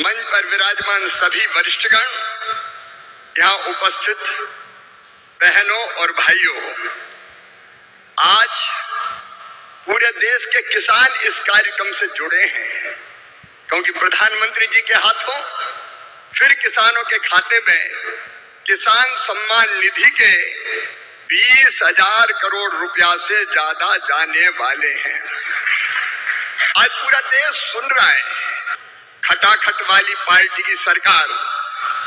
मंच पर विराजमान सभी वरिष्ठगण, यहाँ उपस्थित बहनों और भाइयों, आज पूरे देश के किसान इस कार्यक्रम से जुड़े हैं क्योंकि प्रधानमंत्री जी के हाथों फिर किसानों के खाते में किसान सम्मान निधि के 20,000 करोड़ रुपया से ज्यादा जाने वाले हैं। आज पूरा देश सुन रहा है। खटाखट वाली पार्टी की सरकार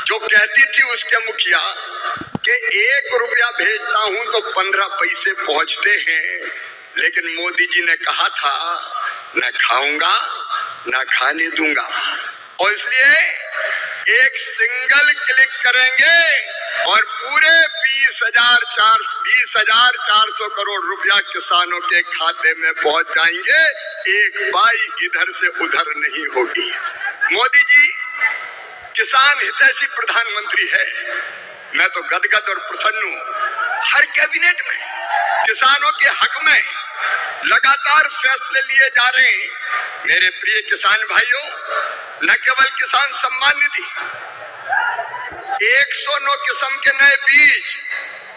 जो कहती थी उसके मुखिया कि 1 रुपया भेजता हूं तो 15 पैसे पहुंचते हैं, लेकिन मोदी जी ने कहा था न खाऊंगा न खाने दूंगा, और इसलिए एक सिंगल क्लिक करेंगे और पूरे 20,400 करोड़ रुपया किसानों के खाते में पहुंच जाएंगे। एक पाई इधर से उधर नहीं होगी। मोदी जी किसान हितैषी प्रधानमंत्री है। मैं तो गदगद और प्रसन्न हूं। हर कैबिनेट में किसानों के हक में लगातार फैसले लिए जा रहे हैं। मेरे प्रिय किसान भाइयों, न केवल किसान सम्मान निधि, 109 किस्म के नए बीज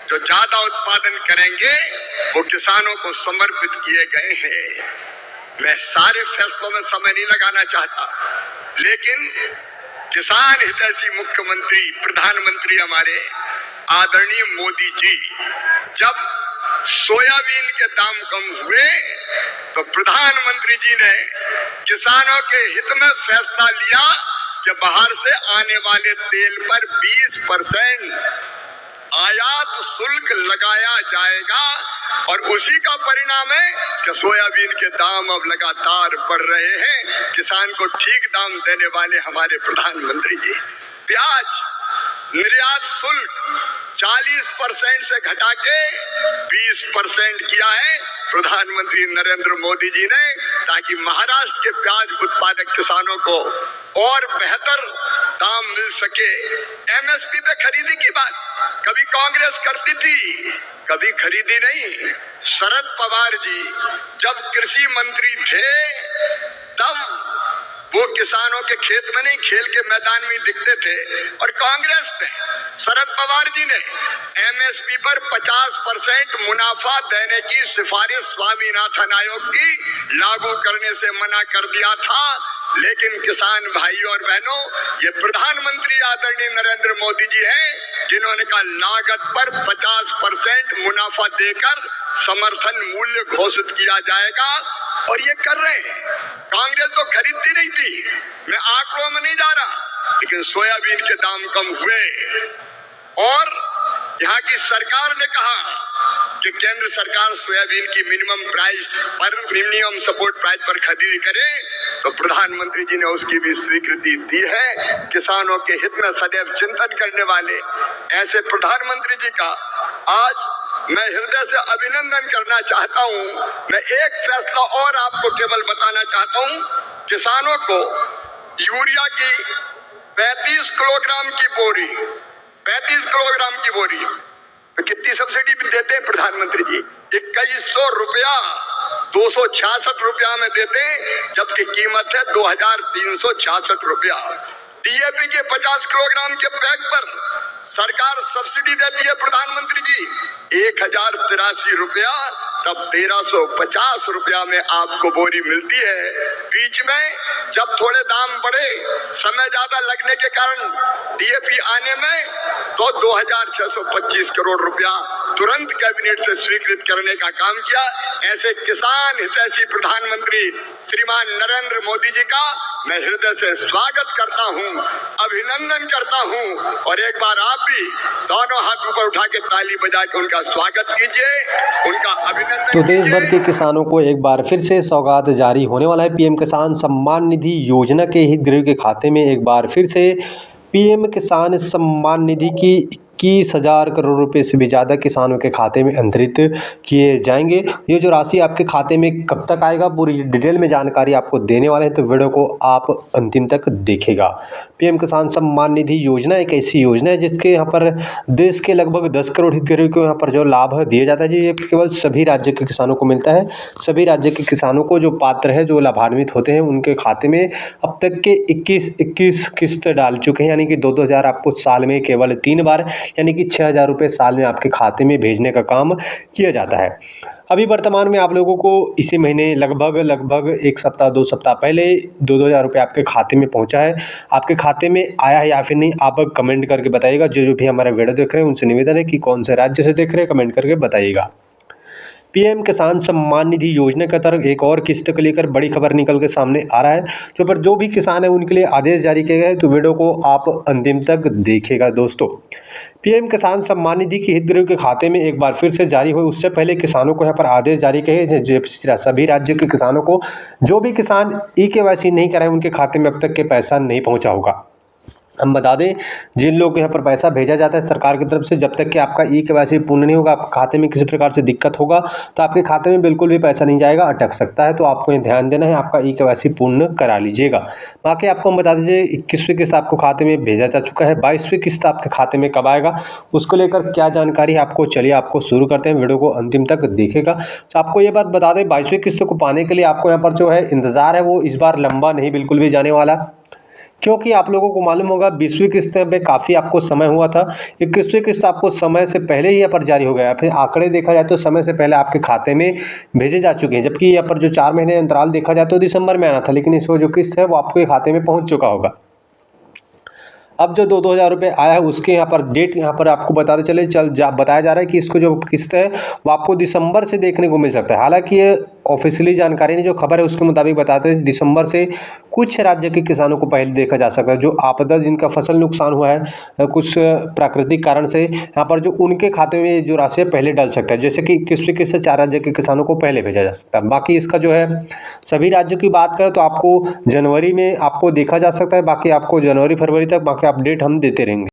जो ज्यादा उत्पादन करेंगे वो किसानों को समर्पित किए गए हैं। मैं सारे फैसलों में समय नहीं लगाना चाहता, लेकिन किसान हितैषी मुख्यमंत्री प्रधानमंत्री हमारे आदरणीय मोदी जी जब सोयाबीन के दाम कम हुए तो प्रधानमंत्री जी ने किसानों के हित में फैसला लिया कि बाहर से आने वाले तेल पर 20% आयात शुल्क लगाया जाएगा, और उसी का परिणाम है कि सोयाबीन के दाम अब लगातार बढ़ रहे हैं। किसान को ठीक दाम देने वाले हमारे प्रधानमंत्री जी। प्याज निर्यात शुल्क 40% से घटा के 20% किया है प्रधानमंत्री नरेंद्र मोदी जी ने, ताकि महाराष्ट्र के प्याज उत्पादक किसानों को और बेहतर दाम मिल सके। एमएसपी पे खरीदी की बात कभी कांग्रेस करती थी, कभी खरीदी नहीं। शरद पवार जी जब कृषि मंत्री थे तब वो किसानों के खेत में नहीं, खेल के मैदान में दिखते थे, और कांग्रेस ने शरद पवार जी ने एमएसपी पर 50% मुनाफा देने की सिफारिश स्वामीनाथन आयोग की लागू करने से मना कर दिया था। लेकिन किसान भाइयों और बहनों, ये प्रधानमंत्री आदरणीय नरेंद्र मोदी जी हैं जिन्होंने कहा लागत पर 50% मुनाफा देकर समर्थन मूल्य घोषित किया जाएगा, और ये कर रहे हैं। कांग्रेस तो खरीदती नहीं थी, मैं आंकड़ों में नहीं जा रहा, लेकिन सोयाबीन के दाम कम हुए और यहाँ की सरकार ने कहा कि केंद्र सरकार सोयाबीन की मिनिमम सपोर्ट प्राइस पर खरीदी करे, तो प्रधानमंत्री जी ने उसकी भी स्वीकृति दी है। किसानों के हित में सदैव चिंतन करने वाले ऐसे प्रधानमंत्री जी का आज मैं हृदय से अभिनंदन करना चाहता हूं। मैं एक फैसला और आपको केवल बताना चाहता हूं, किसानों को यूरिया की 35 किलोग्राम की बोरी तो कितनी सब्सिडी भी देते हैं प्रधानमंत्री जी? 2100 रुपया 266 रुपया में देते हैं, जबकि कीमत है 2366 रुपया। डीएपी के 50 किलोग्राम के बैग पर सरकार सब्सिडी देती है प्रधानमंत्री जी 1083 रुपया, तब 1350 रुपया में आपको बोरी मिलती है। बीच में जब थोड़े दाम बढ़े, समय ज्यादा लगने के कारण डीएपी आने में, तो 2625 करोड़ रुपया तुरंत कैबिनेट से स्वीकृत करने का काम किया। ऐसे किसान हितैषी प्रधानमंत्री श्रीमान नरेंद्र मोदी जी का मैं हृदय से स्वागत करता हूं, अभिनंदन करता हूं, और एक बार आप भी दोनों हाथ ऊपर उठा के ताली बजा के उनका स्वागत कीजिए, उनका अभिनंदन। तो देश भर के किसानों को एक बार फिर से सौगात जारी होने वाला है। पीएम किसान सम्मान निधि योजना के हितग्राहियों के खाते में एक बार फिर से पीएम किसान सम्मान निधि की 21,000 करोड़ रुपए से भी ज़्यादा किसानों के खाते में अंतरित किए जाएंगे। ये जो राशि आपके खाते में कब तक आएगा, पूरी डिटेल में जानकारी आपको देने वाले हैं, तो वीडियो को आप अंतिम तक देखिएगा। पीएम किसान सम्मान निधि योजना एक ऐसी योजना है जिसके यहाँ पर देश के लगभग 10 करोड़ हितग्राहियों को यहाँ पर जो लाभ दिया जाता है, ये केवल सभी राज्य के किसानों को मिलता है। सभी राज्य के किसानों को जो पात्र है, जो लाभान्वित होते हैं, उनके खाते में अब तक के 21 किस्त डाल चुके हैं, यानी कि 2-2 हज़ार आपको साल में केवल 3 बार, यानी कि 6,000 रुपये साल में आपके खाते में भेजने का काम किया जाता है। अभी वर्तमान में आप लोगों को इसी महीने लगभग 1 सप्ताह 2 सप्ताह पहले 2-2 हज़ार रुपये आपके खाते में पहुंचा है। आपके खाते में आया है या फिर नहीं, आप कमेंट करके बताइएगा। जो भी हमारा वीडियो देख रहे हैं उनसे निवेदन है कि कौन से राज्य से देख रहे हैं, कमेंट करके बताइएगा। पीएम किसान सम्मान निधि योजना के तहत एक और किस्त को लेकर बड़ी खबर निकल के सामने आ रहा है। जो भी किसान है उनके लिए आदेश जारी किए गए, तो वीडियो को आप अंतिम तक देखिएगा दोस्तों। पीएम किसान सम्मान निधि के हितग्राहियों के खाते में एक बार फिर से जारी हुई, उससे पहले किसानों को यहाँ पर आदेश जारी किए हैं। सभी राज्यों के किसानों को, जो भी किसान ई-केवाईसी नहीं कराए, उनके खाते में अब तक के पैसा नहीं पहुँचा होगा। हम बता दें, जिन लोग यहाँ पर पैसा भेजा जाता है सरकार की तरफ से, जब तक कि आपका ई-केवाईसी पूर्ण नहीं होगा, आपके खाते में किसी प्रकार से दिक्कत होगा, तो आपके खाते में बिल्कुल भी पैसा नहीं जाएगा, अटक सकता है। तो आपको ये ध्यान देना है, आपका ई-केवाईसी पूर्ण करा लीजिएगा। बाकी आपको हम बता दीजिए, 21वीं किस्त आपको खाते में भेजा जा चुका है। 22वीं किस्त आपके खाते में कब आएगा, उसको लेकर क्या जानकारी है आपको, चलिए आपको शुरू करते हैं। वीडियो को अंतिम तक देखिएगा। तो आपको ये बात बता दें, 22वीं किस्त को पाने के लिए आपको यहाँ पर जो है इंतज़ार है, वो इस बार लंबा नहीं बिल्कुल भी जाने वाला, क्योंकि आप लोगों को मालूम होगा 20वीं किस्त में काफ़ी आपको समय हुआ था। 21वीं किस्त आपको समय से पहले ही यहाँ पर जारी हो गया। फिर आंकड़े देखा जाए तो समय से पहले आपके खाते में भेजे जा चुके हैं, जबकि यहाँ पर जो 4 महीने अंतराल देखा जाए तो दिसंबर में आना था, लेकिन इसको जो किस्त है वो आपके खाते में पहुँच चुका होगा। अब जो 2-2 हज़ार रुपये आया है, उसके यहाँ पर डेट यहाँ पर आपको बताते चले बताया जा रहा है कि इसको जो किस्त है वो आपको दिसंबर से देखने को मिल सकता है। हालांकि ये ऑफिशियली जानकारी नहीं, जो खबर है उसके मुताबिक बताते हैं दिसंबर से कुछ राज्य के किसानों को पहले देखा जा सकता है, जो आपदा, जिनका फसल नुकसान हुआ है कुछ प्राकृतिक कारण से, यहाँ पर जो उनके खाते में जो राशि है पहले डल सकता है। जैसे कि 21वीं किस्त से 4 राज्य के किसानों को पहले भेजा जा सकता है। बाकी इसका जो है सभी राज्यों की बात करें तो आपको जनवरी में आपको देखा जा सकता है। बाकी आपको जनवरी फरवरी तक बाकी अपडेट हम देते रहेंगे।